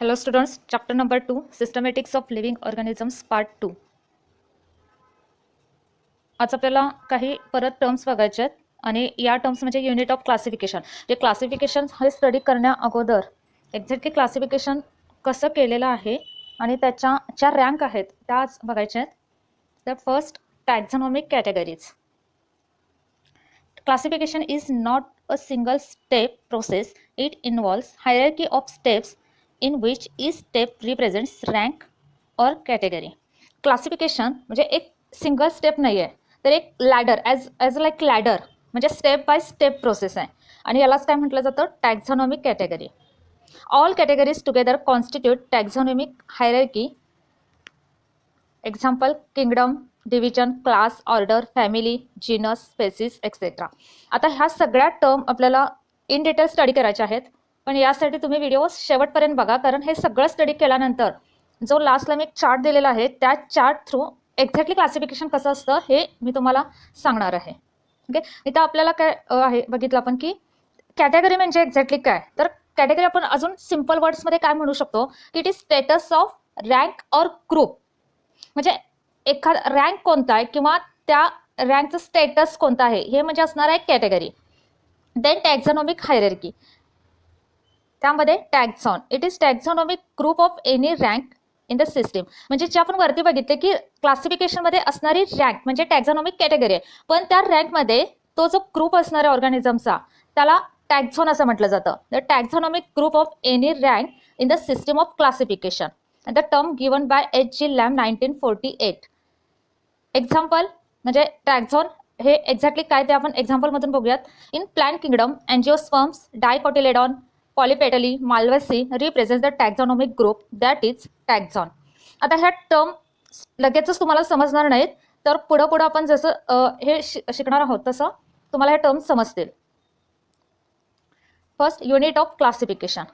Hello students, chapter number 2, Systematics of Living Organisms part 2. आज आपल्याला काही परत टर्म्स बघायचे आहेत आणि या टर्म्स म्हणजे युनिट ऑफ क्लासिफिकेशन. जे क्लासिफिकेशन हे स्टडी करण्या अगोदर एक्झॅक्टली क्लासिफिकेशन कसं केलेलं आहे आणि त्याच्या ज्या रँक आहेत त्याच बघायच्या आहेत. तर first, taxonomic categories. Classification is not a single step process. It involves hierarchy of steps in which each step represents rank or category. Classification म्हणजे एक सिंगल स्टेप नाही आहे, तर एक लॅडर ॲज लाईक लॅडर म्हणजे स्टेप बाय स्टेप प्रोसेस आहे आणि यालाच काय म्हटलं जातं, taxonomic category. All categories together constitute taxonomic hierarchy. Example, kingdom, division, class, order, family, genus, species et cetera. आता ह्या सगळ्या टर्म आपल्याला इन डिटेल स्टडी करायच्या आहेत, पण यासाठी तुम्ही व्हिडिओ शेवटपर्यंत बघा, कारण हे सगळं स्टडी केल्यानंतर जो लास्टला मी एक चार्ट दिलेला आहे त्या चार्ट थ्रू एक्झॅक्टली क्लासिफिकेशन कसं असतं हे मी तुम्हाला सांगणार आहे. ओके, इथं आपल्याला काय आहे बघितलं आपण की कॅटेगरी म्हणजे एक्झॅक्टली काय, तर कॅटेगरी आपण अजून सिम्पल वर्ड्समध्ये काय म्हणू शकतो की it is status of rank or group. म्हणजे एखादा रँक कोणता आहे किंवा त्या रँकचं स्टेटस कोणतं आहे हे म्हणजे असणार आहे कॅटेगरी. देन टॅक्झॉनॉमिक हायरार्की, त्यामध्ये taxon, it is taxonomic group of any rank in the system. म्हणजे जे आपण वरती बघितले की क्लासिफिकेशनमध्ये असणारी रँक म्हणजे टॅक्झॉनॉमिक कॅटेगरी आहे, पण त्या रँकमध्ये तो जो ग्रुप असणार आहे ऑर्गॅनिझमचा त्याला टॅक्झॉन असं म्हटलं जातं. The taxonomic group of any rank in the system of classification. The term given by H.G. Lamb 1948. Example म्हणजे टॅक्झॉन हे एक्झॅक्टली काय ते आपण एक्झाम्पलमधून बघूयात. In plant kingdom, angiosperms, dicotyledon, polypetalae, malvaceae represent the taxonomic group that is taxon. आता ह्या term लगेचच तुम्हाला समजणार नाहीत, तर पुढं आपण जसं हे शिकणार आहोत तसं तुम्हाला हे टर्म्स समजतील. First, unit of classification.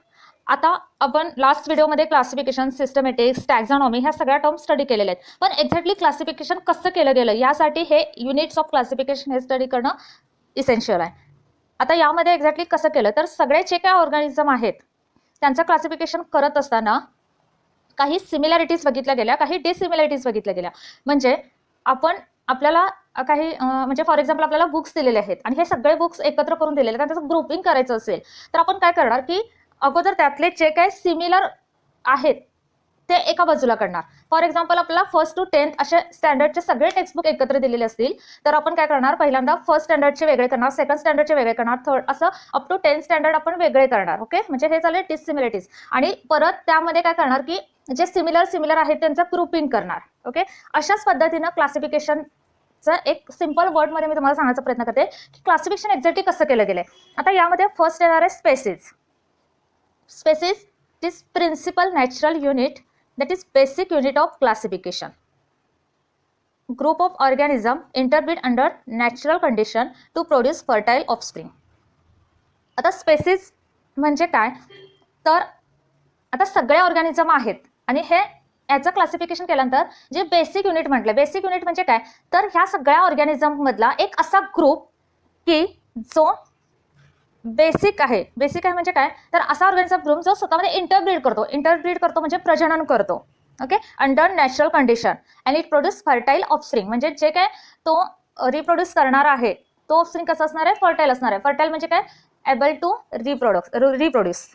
आता आपण लास्ट व्हिडिओमध्ये क्लासिफिकेशन, सिस्टमॅटिक्स, टॅक्झॉनॉमी ह्या सगळ्या टर्म स्टडी केलेल्या आहेत, पण एक्झॅक्टली क्लासिफिकेशन कसं केलं गेलं यासाठी हे युनिट्स ऑफ क्लासिफिकेशन हे स्टडी करणं इसेन्शियल आहे. आता यामध्ये एक्झॅक्टली कसं केलं, तर सगळे जे काय ऑर्गॅनिझम आहेत त्यांचं क्लासिफिकेशन करत असताना काही सिमिलॅरिटीज बघितल्या गेल्या, काही डिसिमिलॅरिटीज बघितल्या गेल्या. म्हणजे आपल्याला काही म्हणजे फॉर एक्झाम्पल आपल्याला बुक्स दिलेले आहेत आणि हे सगळे बुक्स एकत्र करून दिलेले आहेत, त्याचं ग्रुपिंग करायचं असेल तर आपण काय करणार की अगोदर त्यातले जे काही सिमिलर आहेत ते एका बाजूला करणार. फॉर एक्झाम्पल आपल्याला 1st to 10th असे स्टँडर्डचे सगळे टेक्स्टबुक एकत्र दिलेले असतील तर आपण काय करणार, पहिल्यांदा 1st स्टँडर्डचे वेगळे करणार, 2nd स्टँडर्डचे वेगळे करणार, 3rd असं अप टू 10th स्टँडर्ड आपण वेगळे करणार. ओके, म्हणजे हे झाले डिसिमिलरिटीज. आणि परत त्यामध्ये काय करणार की जे सिमिलर आहेत त्यांचं ग्रुपिंग करणार. ओके, अशाच पद्धतीनं क्लासिफिकेशनचं एक सिम्पल वर्डमध्ये मी तुम्हाला सांगण्याचा प्रयत्न करते की क्लासिफिकेशन एक्झॅक्टली कसं केलं गेलंय. आता यामध्ये फर्स्ट येणार आहे spaces. Species is principal natural unit, that is basic unit of classification. Group of organism interbreed under natural condition to produce fertile offspring. आता स्पेसिस म्हणजे काय, तर आता सगळे ऑर्गॅनिझम आहेत आणि हे याचं क्लासिफिकेशन केल्यानंतर जे बेसिक युनिट म्हटलं, बेसिक युनिट म्हणजे काय, तर ह्या सगळ्या ऑर्गॅनिझम मधला एक असा ग्रुप की जो बेसिक आहे म्हणजे काय, तर असा ऑर्गॅनिझम ग्रुप जो स्वतःमध्ये इंटरब्रीड करतो म्हणजे प्रजनन करतो. Okay, under natural condition and it produce fertile offspring. म्हणजे जे काय तो रिप्रोड्यूस करणार आहे तो ऑफस्प्रिंग कसा असणार आहे, फर्टाईल असणार आहे. फर्टाईल म्हणजे काय, able to reproduce.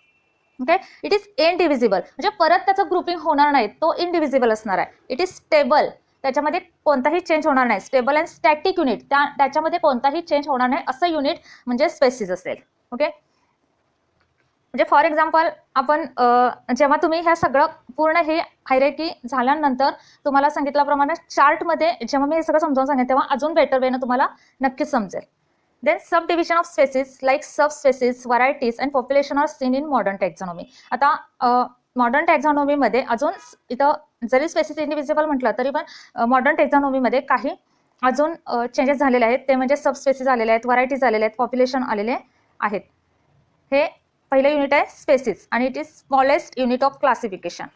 Okay, it is indivisible म्हणजे परत त्याचं ग्रुपिंग होणार नाही, तो इनडिव्हिजिबल असणार आहे. इट इज स्टेबल, त्याच्यामध्ये कोणताही चेंज होणार नाही. स्टेबल अँड स्टॅटिक युनिट, त्याच्यामध्ये कोणताही चेंज होणार नाही असं युनिट म्हणजे स्पेसिस असेल. ओके, म्हणजे फॉर एक्झाम्पल आपण जेव्हा तुम्ही ह्या सगळं पूर्ण हे हायरार्की झाल्यानंतर तुम्हाला सांगितल्याप्रमाणे चार्टमध्ये जेव्हा मी हे सगळं समजावून सांगेन तेव्हा अजून बेटर वेनं तुम्हाला नक्कीच समजेल. Then sub division of species like sub species, varieties and population are seen in modern taxonomy. आता मॉडर्न टॅक्झॉनॉमीमध्ये अजून इथं जरी स्पेसिस इंडिव्हिजिबल म्हटलं तरी पण मॉडर्न टॅक्झॉनॉमीमध्ये काही अजून चेंजेस झालेले आहेत, ते म्हणजे सब स्पेसिस आलेले आहेत, व्हरायटीज आलेले आहेत, पॉप्युलेशन आलेले आहेत. हे पहिलं युनिट आहे स्पेसिस आणि it is smallest unit of classification.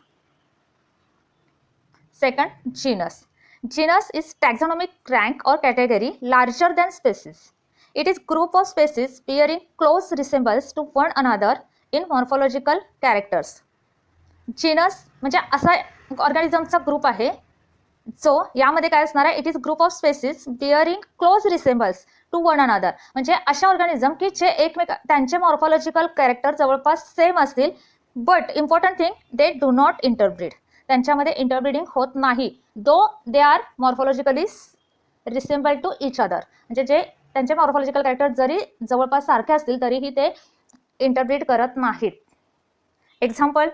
Second, genus. Genus is taxonomic rank और category larger than species. It is group of species bearing close resemblance to one another in morphological characters. Genus म्हणजे असा ऑर्गॅनिझमचा group आहे जो यामध्ये काय असणार आहे, it is group of species bearing close resemblance to one another. म्हणजे अशा ऑर्गॅनिझम की जे त्यांचे मॉर्फॉलॉजिकल कॅरेक्टर जवळपास सेम असतील, but important thing they do not interbreed. त्यांच्यामध्ये इंटरब्रीडिंग होत नाही, though they are morphologically resemble to each other. म्हणजे जे त्यांचे मॉर्फॉलॉजिकल कॅरेक्टर जरी जवळपास सारखे असतील तरीही ते इंटरब्रीड करत नाहीत. Example,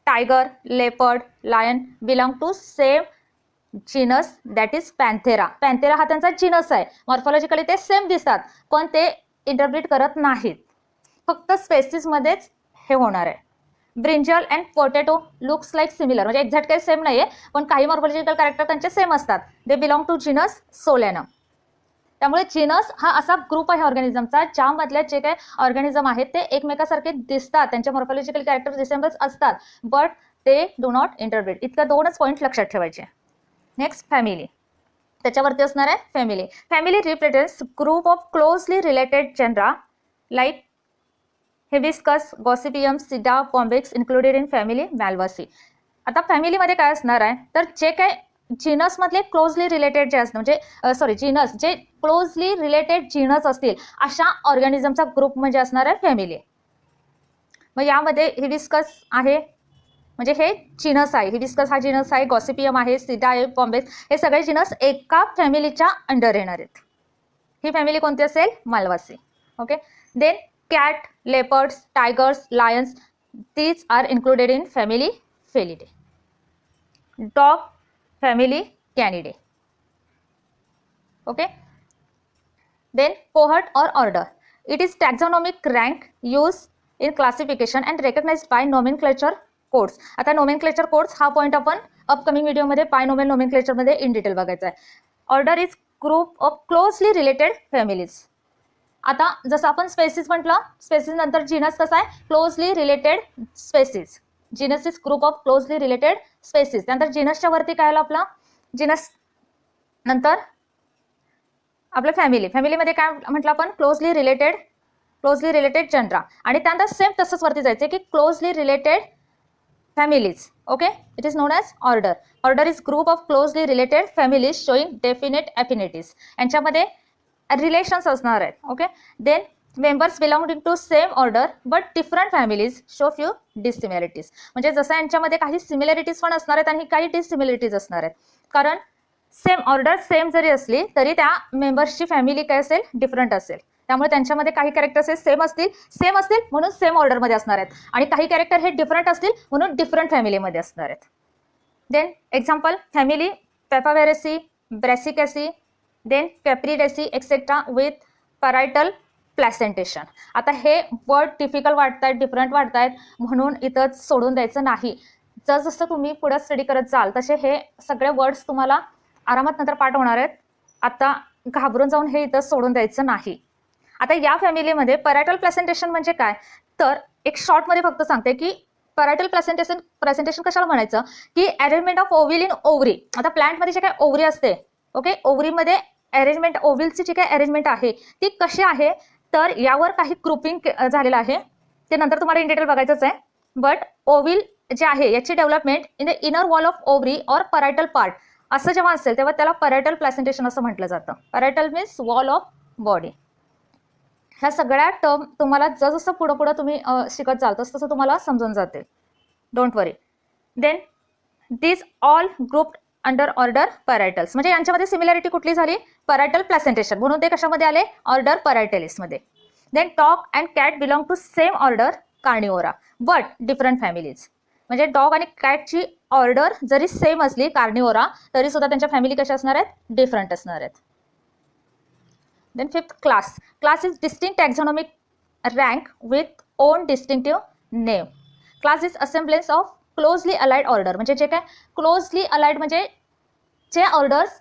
tiger, leopard, lion belong to same genus that is panthera. Panthera हा त्यांचा जीनस आहे, मॉर्फॉलॉजिकली ते सेम दिसतात पण ते इंटरब्रीड करत नाहीत, फक्त स्पेसिसमध्येच हे होणार आहे. Brinjal and potato looks like similar, म्हणजे एक्झॅक्ट काही सेम नाहीये पण काही मॉर्फॉलॉजिकल कॅरेक्टर त्यांचे सेम असतात. दे बिलॉंग टू जीनस सोलॅनम. त्यामुळे जीनस हा असा ग्रुप आहे ऑर्गॅनिझमचा ज्यामधले जे काही ऑर्गॅनिझम आहेत ते एकमेकासारखे दिसतात, त्यांचे मॉर्फॉलॉजिकल कॅरेक्टर रिसेम्बल्स असतात, बट ते डू नॉट इंटरब्रीड. इतक्या 2च पॉईंट लक्षात ठेवायचे. Next, family. त्याच्यावरती असणार आहे family. Family represents group of closely related genera like hibiscus, gossypium, sida, bombax included in family malvaceae. आता फॅमिलीमध्ये काय असणार आहे, तर जे काय जीनस मधले क्लोजली रिलेटेड जे असतं, म्हणजे जीनस जे क्लोजली रिलेटेड जीनस असतील अशा ऑर्गॅनिझमचा ग्रुप म्हणजे असणार आहे फॅमिली. मग यामध्ये हिबिस्कस आहे, म्हणजे हे जीनस आहे, हिबिस्कस हा जीनस आहे, गॉसिपियम आहे, सिडा आहे, बॉम्बिक्स, हे सगळे जीनस एका फॅमिलीच्या अंडर येणार आहेत. ही फॅमिली कोणती असेल, malvaceae. Okay. Then cat, leopards, tigers, lions, these are included in family Felidae. Dog, family Canidae. Okay. Then cohort or order. It is taxonomic rank used in classification and recognized by nomenclature codes. आता nomenclature codes हा point आपण upcoming व्हिडिओमध्ये binomial nomenclature मध्ये in detail बघायचा आहे. Order is group of closely related families. आता जसं आपण स्पेसिस म्हटलं, स्पेसिस नंतर जीनस कसा आहे, closely related species. Genus is group of closely related species. त्यानंतर जीनसच्या वरती काय आलं आपलं, जीनस नंतर आपलं फॅमिली. फॅमिलीमध्ये काय म्हटलं आपण, क्लोजली रिलेटेड जनरा. आणि त्यानंतर सेम तसंच वरती जायचं की closely related families. Okay. It is known as order. Order is group of closely related families showing definite affinities. यांच्यामध्ये रिलेशन्स असणार आहेत. Okay. Then members belonging to same order but different families show few dissimilarities. म्हणजे जसं यांच्यामध्ये काही similarities पण असणार आहेत आणि काही डिसिमिलॅरिटीज असणार आहेत, कारण सेम ऑर्डर सेम जरी असली तरी त्या मेंबर्सची फॅमिली काय असेल, डिफरंट असेल. त्यामुळे त्यांच्यामध्ये काही कॅरेक्टर्स हे सेम असतील म्हणून सेम ऑर्डरमध्ये असणार आहेत, आणि काही कॅरेक्टर हे डिफरंट असतील म्हणून डिफरंट फॅमिलीमध्ये असणार आहेत. Then example, family Papaveraceae, Brassicaceae, then Capparidaceae etcetera with parietal placentation. आता हे वर्ड डिफिकल्ट वाटतायत, डिफरंट वाटतायत म्हणून इथंच सोडून द्यायचं नाही. जसं तुम्ही पुढे स्टडी करत जाल तसे हे सगळे वर्ड्स तुम्हाला आरामात नंतर पाठ होणार आहेत. आता घाबरून जाऊन हे इथं सोडून द्यायचं नाही. आता या फॅमिलीमध्ये पॅरायटल प्लॅसेंटेशन म्हणजे काय, तर एक शॉर्टमध्ये फक्त सांगते की पॅरायटल प्लॅसेंटेशन कशाला म्हणायचं, की अरेंजमेंट ऑफ ओव्हिल इन ओव्हरी. आता प्लांटमध्ये जे काय ओव्हरी असते, ओके, ओव्हरीमध्ये अरेंजमेंट, ओव्हिलची जी काय अरेंजमेंट आहे ती कशी आहे, तर यावर काही ग्रुपिंग झालेलं आहे, ते नंतर तुम्हाला इन डिटेल बघायचंच आहे. बट ओव्हिल जे आहे याची development in the inner wall of ovary or parietal part असं जेव्हा असेल तेव्हा त्याला पॅरायटल प्लॅसेंटेशन असं म्हटलं जातं. Parietal means wall of body. ह्या सगळ्या टर्म तुम्हाला जसं पुढं तुम्ही शिकत जाल तसं तुम्हाला समजून जाते, don't worry. Then this all grouped under order Parietales. म्हणजे यांच्यामध्ये सिमिलॅरिटी कुठली झाली, पॅरायटल प्लॅसेंटेशन, म्हणून ते कशामध्ये आले, ऑर्डर पॅरायटलिसमध्ये. Then dog and cat belong to same order Carnivora but different families. म्हणजे डॉग आणि कॅटची ऑर्डर जरी सेम असली कार्निओरा तरी सुद्धा त्यांच्या फॅमिली कशा असणार आहेत, डिफरंट असणार आहेत. Then fifth, class. Class is distinct taxonomic rank with own distinctive name. Class is assemblage of closely allied order. म्हणजे जे काय क्लोजली अलाइड म्हणजे जे ऑर्डर्स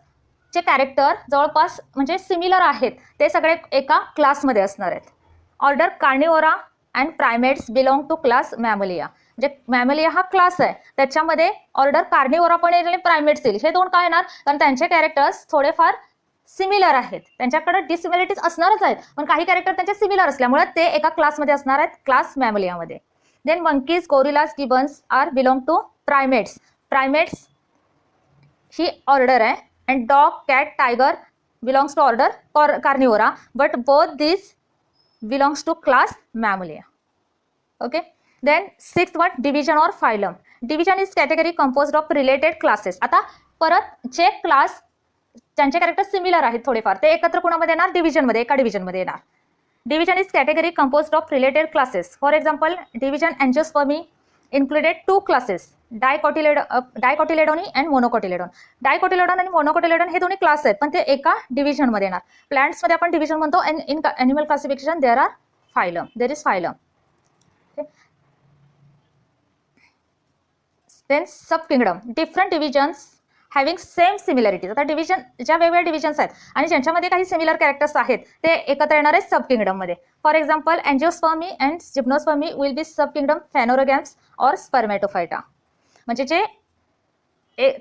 चे कॅरेक्टर जवळपास म्हणजे सिमिलर आहेत ते सगळे एका क्लासमध्ये असणार आहेत. Order Carnivora and primates belong to class Mammalia. म्हणजे मॅमोलिया हा क्लास आहे, त्याच्यामध्ये ऑर्डर कार्निओरा पण येईल आणि प्रायमेट्स येईल. हे दोन काय येणार, कारण त्यांचे कॅरेक्टर्स थोडेफार सिमिलर आहेत, त्यांच्याकडे डिसिमिलॅरिटीज असणारच आहेत पण काही कॅरेक्टर त्यांचे सिमिलर असल्यामुळे ते एका क्लासमध्ये असणार आहेत, क्लास मॅमोलियामध्ये. Then monkeys, gorillas, gibbons are belong to primates. Primates ही ऑर्डर आहे. And dog, cat, tiger belongs to order Carnivora, but both this belongs to class Mammalia. Okay. Then sixth one, division or phylum. Division is category composed of related classes. आता परत जे class ज्यांचे character similar आहेत थोडेफार ते एकत्र कुणामध्ये येणार, डिव्हिजनमध्ये, एका डिव्हिजनमध्ये येणार. Division is category composed of related classes. For example, division Angiospermae included two classes, dicotyledone and monocotyledone. Dicotyledone आणि monocotyledone हे दोन्ही क्लास आहेत पण ते एका डिव्हिजन मध्ये येणार. प्लांट्स मध्ये आपण डिव्हिजन म्हणतो. In animal classification there are phylum, there is phylum. Then sub kingdom, different divisions having same similarities. आता डिव्हिजन ज्या वेगवेगळ्या डिव्हिजन्स आहेत आणि ज्यांच्यामध्ये काही सिमिलर कॅरेक्टर्स आहेत ते एकत्र येणार आहेत सब किंगडम मध्ये. For example, Angiospermae and Gymnospermae will be sub kingdom Phanerogams or Spermatophyta. म्हणजे जे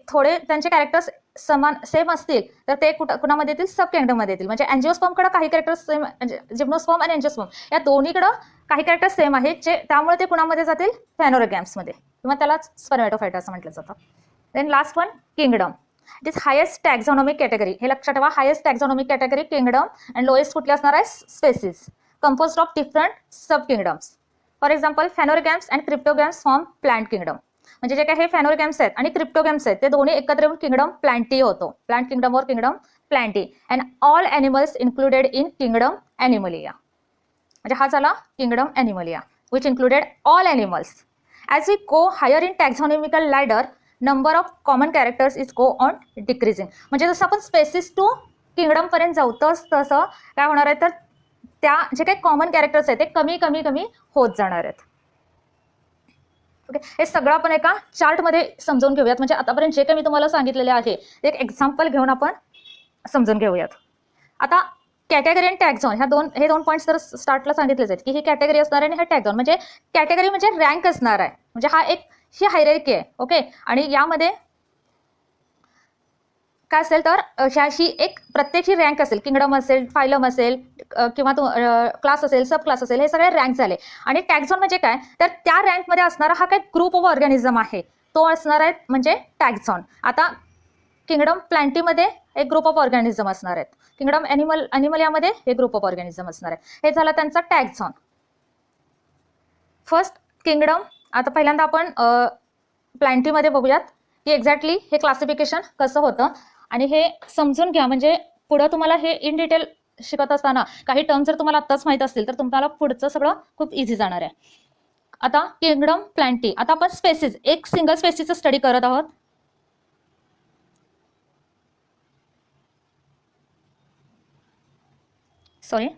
थोडे त्यांचे कॅरेक्टर्स समान सेम असतील तर ते कुणामध्ये येतील, सब किंगडममध्ये येतील. म्हणजे अँजिओस्पर्मकडे काही कॅरेक्टर्स सेम, जिम्नोस्पर्म आणि अँजिओस्पर्म या दोन्हीकडे काही कॅरेक्टर्स सेम आहेत जे त्यामुळे ते कुणामध्ये जातील, फॅनोरोगॅम्समध्ये, किंवा त्यालाच स्पर्मॅटोफायटा असं म्हटलं जातं. Then last one, kingdom. It is highest taxonomic category. हे लक्षात ठेवा, highest taxonomic category kingdom and lowest कुठली असणार आहे, species composed of different sub kingdoms. For example, phanerogams and cryptogams form plant kingdom. म्हणजे जे काय हे फॅनोरोगॅम्स आहेत आणि क्रिप्टोगॅम्स आहेत ते दोन्ही एकत्र येऊन किंगडम प्लांटी होतो. Plant kingdom or kingdom Plantae. And all animals included in kingdom Animalia. म्हणजे हा झाला kingdom Animalia which included all animals. As we go higher in taxonomical ladder, number of common characters is go on decreasing. म्हणजे जसं आपण spaces to kingdom पर्यंत जाऊ तसं काय होणार आहे, तर त्या जे काही कॉमन कॅरेक्टर्स आहेत ते कमी कमी कमी होत जाणार आहेत. ओके. हे सगळं आपण एका चार्टमध्ये समजून घेऊयात. म्हणजे आतापर्यंत जे काही मी तुम्हाला सांगितलेले आहे ते एक एक्झाम्पल घेऊन आपण समजून घेऊयात. आता कॅटेगरी आणि टॅक्झॉन हे दोन पॉईंट्स तर स्टार्टला सांगितलेच आहेत की ही कॅटेगरी असणार आहे आणि हे टॅक्झॉन. म्हणजे कॅटेगरी म्हणजे रँक असणार आहे. म्हणजे ही हायरार्की आहे. ओके. आणि यामध्ये काय असेल तर ह्याशी एक प्रत्येकची रँक असेल, किंगडम असेल, फायलम असेल किंवा क्लास असेल, सब क्लास असेल, हे सगळे रँक झाले. आणि टॅक्झॉन म्हणजे काय, तर त्या रँकमध्ये असणारा हा काही ग्रुप ऑफ ऑर्गॅनिझम आहे तो असणार आहे म्हणजे टॅक्झॉन. आता किंगडम प्लांटीमध्ये एक ग्रुप ऑफ ऑर्गॅनिझम असणार आहेत, किंगडम ॲनिमलियामध्ये हे ग्रुप ऑफ ऑर्गॅनिझम असणार आहे. हे झालं त्यांचा टॅक्झॉन. First kingdom. आता पहिल्यांदा आपण प्लांटीमध्ये बघूयात की एक्झॅक्टली हे क्लासिफिकेशन कसं होतं आणि हे समजून घ्या. म्हणजे पुढं तुम्हाला हे इन डिटेल शिकत असताना काही टर्म जर तुम्हाला आत्ताच माहीत असतील तर तुम्हाला पुढचं सगळं खूप इझी जाणार आहे. आता किंगडम प्लांटी. आता आपण स्पेसिस, एक सिंगल स्पेसिसचं स्टडी करत आहोत. सॉरी.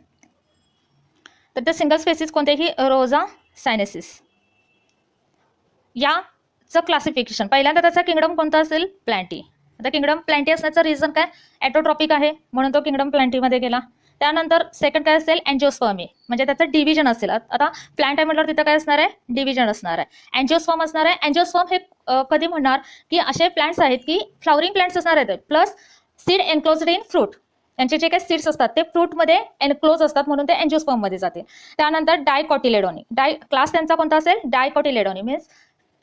तर ते सिंगल स्पेसिस कोणतेही, रोजा सायनेसिस. याचं क्लासिफिकेशन पहिल्यांदा त्याचा किंगडम कोणता असेल, प्लांटी. आता किंगडम प्लांटी असण्याचं रिझन काय, ॲटोट्रॉपिक आहे म्हणून तो किंगडम प्लांटीमध्ये गेला. त्यानंतर सेकंड काय असेल, अँजिओस्पर्मी, म्हणजे त्याचं डिव्हिजन असेल. आता प्लांट आहे म्हटल्यावर तिथं काय असणार आहे, डिव्हिजन असणार आहे. अँजिओस्पर्म असणार आहे. अँजिओस्पर्म हे कधी म्हणणार की असे प्लांट्स आहेत की फ्लॉवरिंग प्लांट्स असणार आहेत plus seed enclosed in fruit. त्यांचे जे काही सीड्स असतात ते फ्रूटमध्ये एनक्लोज असतात म्हणून ते अँजिओस्पर्ममध्ये जाते. त्यानंतर डायकॉटिलेडोनी. क्लास त्यांचा कोणता असेल, Dicotyledonae means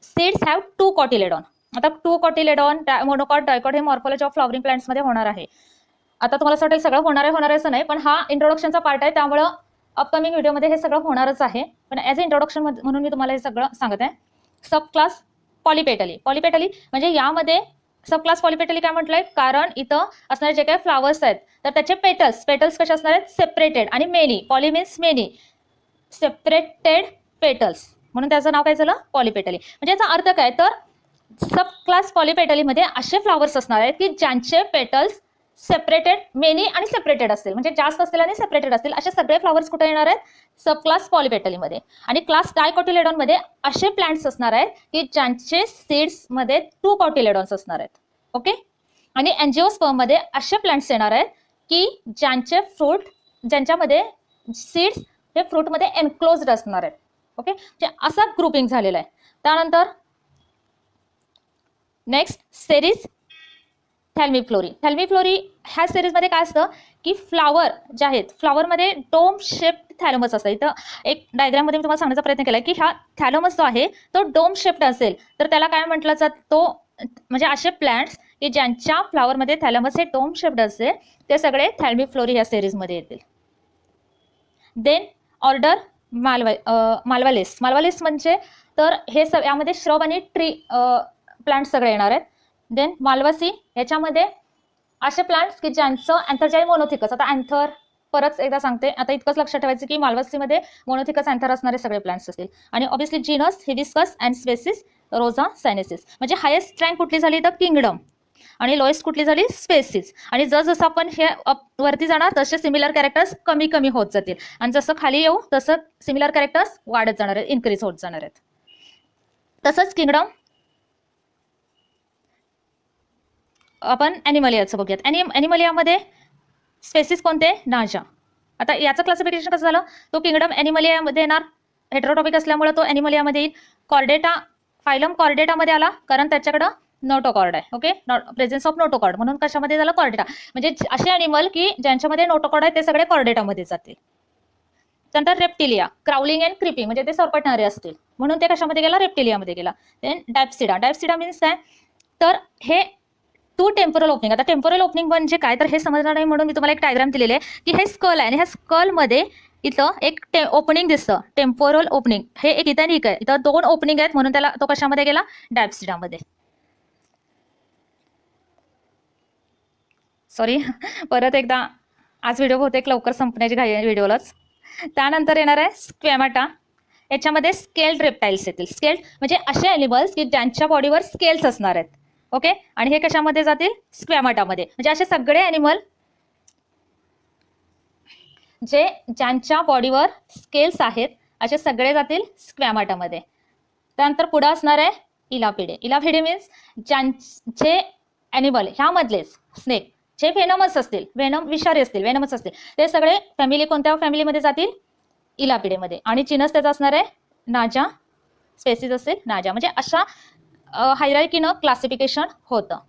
seeds have two cotyledon. आता टू कॉटिलेडॉन, मोनोकॉट, डायकॉट हे मॉर्फॉलॉजी ऑफ फ्लॉवरिंग प्लांट्समध्ये होणार आहे. आता तुम्हाला असं वाटेल सगळं होणार आहे असं नाही, पण हा इंट्रोडक्शनचा पार्ट आहे त्यामुळं अपकमिंग व्हिडिओमध्ये हे सगळं होणारच आहे. पण ॲज अ इंट्रोडक्शन म्हणून मी तुम्हाला हे सगळं सांगत आहे. सब क्लास पॉलिपेटली. पॉलिपेटली म्हणजे यामध्ये सब क्लास पॉलिपेटली काय म्हटलंय, कारण इथं असणारे जे काही फ्लावर्स आहेत तर त्याचे पेटल्स कसे असणार आहेत, सेपरेटेड. आणि many, poly means many, separated petals म्हणून त्याचं नाव काय झालं, पॉलिपेटली. म्हणजे याचा अर्थ काय, तर सब क्लास पॉलिपेटलीमध्ये असे फ्लावर्स असणार आहेत की ज्यांचे पेटल्स सेपरेटेड, मेनी आणि सेपरेटेड असतील. म्हणजे जास्त असतील आणि सेपरेटेड असतील असे सगळे फ्लावर्स कुठे येणार आहेत, सब क्लास पॉलिपेटलीमध्ये. आणि क्लास डायकॉटिलेडॉनमध्ये असे प्लांट्स असणार आहेत की ज्यांचे सीड्समध्ये टू कॉटिलेडॉन्स असणार आहेत. ओके. आणि अँजिओस्पर्ममध्ये असे प्लांट्स येणार आहेत की ज्यांच्यामध्ये सीड्स हे फ्रूटमध्ये एनक्लोज्ड असणार आहेत. ओके. म्हणजे असा ग्रुपिंग झालेला आहे. त्यानंतर नेक्स्ट सेरीज थॅल्मिफ्लोरी. थॅल्मिफ्लोरी ह्या सिरीजमध्ये काय असतं की फ्लावर जे आहेत फ्लावरमध्ये डोम शेप थॅलमस असतं. इथं एक डायग्राममध्ये मी तुम्हाला सांगण्याचा प्रयत्न केला की हा थॅलमस जो आहे तो डोम शेप्ड असेल तर त्याला काय म्हटलं जातं, तो म्हणजे असे प्लांट्स की ज्यांच्या फ्लावरमध्ये थॅलमस हे डोम शेप्ड असेल ते सगळे थॅल्मिफ्लोरी ह्या सिरीजमध्ये येतील. Then order मालवालिस. मालवालिस म्हणजे तर हे यामध्ये श्रब आणि ट्री प्लांट सगळे येणार आहेत. देन मालवासी याच्यामध्ये असे प्लांट्स की ज्यांचं अँथरजाई मोनोथिकस. आता अँथर परत एकदा सांगते, आता इतकंच लक्षात ठेवायचं की मालवासीमध्ये मोनोथिकस अँथर असणारे सगळे प्लांट्स असतील. आणि obviously genus Hibiscus and species rosa sinensis. म्हणजे हायेस्ट रँक कुठली झाली तर किंगडम आणि लोएस्ट कुठली झाली स्पेसिस. आणि जसं आपण हे वरती जाणार तसे सिमिलर कॅरेक्टर्स कमी कमी होत जातील आणि जसं खाली येऊ तसं सिमिलर कॅरेक्टर्स वाढत जाणार आहेत, इन्क्रीज होत जाणार आहेत. तसंच किंगडम आपण ॲनिमलियाचं बघूयात. ॲनिमलियामध्ये स्पेसिस कोणते नाजा. आता याचं क्लासिफिकेशन कसं झालं, तो किंगडम ॲनिमलियामध्ये येणार, हेटेरोटॉपिक असल्यामुळे तो ॲनिमलियामध्ये येईल. कॉर्डेटा फायलम कॉर्डेटामध्ये आला कारण त्याच्याकडं नोटोकॉर्ड आहे. ओके, प्रेझेन्स ऑफ नोटोकॉर्ड म्हणून कशामध्ये झालं कॉर्डेटा. म्हणजे असे ॲनिमल की ज्यांच्यामध्ये नोटोकॉर्ड आहे ते सगळे कॉर्डेटामध्ये जातील. त्यानंतर रेप्टिलिया, क्राउलिंग अँड क्रिपिंग म्हणजे ते सरपटणारे असतील म्हणून ते कशामध्ये गेला रेप्टिलियामध्ये गेला. देन डायप्सिडा. डायप्सिडा मीन्स काय तर हे टू टेम्पोरल ओपनिंग. आता टेम्पोरल ओपनिंग म्हणजे काय तर हे समजणार नाही म्हणून मी तुम्हाला एक डायग्राम दिलेले आहे की हे स्कल आहे आणि ह्या स्कलमध्ये इथं एक ओपनिंग दिसतं टेम्पोरल ओपनिंग. हे एक इथं आणि एक आहे, इथं दोन ओपनिंग आहेत म्हणून त्याला तो कशामध्ये गेला डायप्सिडामध्ये. सॉरी परत एकदा आज व्हिडिओ बहुतेक लवकर संपण्याची घाई आहे व्हिडिओलाच. त्यानंतर येणार आहे स्क्वॅमाटा. याच्यामध्ये स्केल्ड रेप्टाईल्स येतील. स्केल्ड म्हणजे असे ॲनिमल्स की ज्यांच्या बॉडीवर स्केल्स असणार आहेत. ओके, आणि हे कशामध्ये जातील स्क्वॅमाटामध्ये. म्हणजे असे सगळे ॲनिमल जे ज्यांच्या बॉडीवर स्केल्स आहेत असे सगळे जातील स्क्वॅमाटामध्ये. त्यानंतर पुढे असणार आहे इलापिडे. इलापिडे मीन्स ज्यांचे ॲनिमल ह्यामधलेच स्नेक जे वेनमस असतील, विषारी असतील, वेनमस असतील ते सगळे फॅमिली कोणत्या फॅमिलीमध्ये जातील इलापिडेमध्ये. आणि चिनस त्याचा असणार आहे नाजा, स्पेसिस असेल नाजा. म्हणजे अशा हायरार्कीनं क्लासिफिकेशन होतं.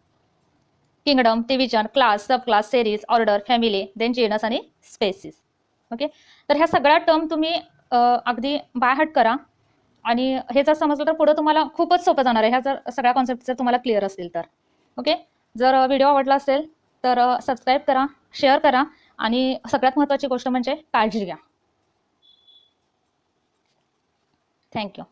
Kingdom, division, class, sub class, series, order, family, then genus आणि स्पेसिस. ओके, तर ह्या सगळ्या टर्म तुम्ही अगदी बाय हार्ट करा आणि हे जर समजलं तर पुढे तुम्हाला खूपच सोपं जाणार आहे ह्या जर सगळ्या कॉन्सेप्ट जर तुम्हाला क्लिअर असतील तर. ओके, जर व्हिडिओ आवडला असेल तर सबस्क्राईब करा, शेअर करा आणि सगळ्यात महत्त्वाची गोष्ट म्हणजे काळजी घ्या. थँक्यू.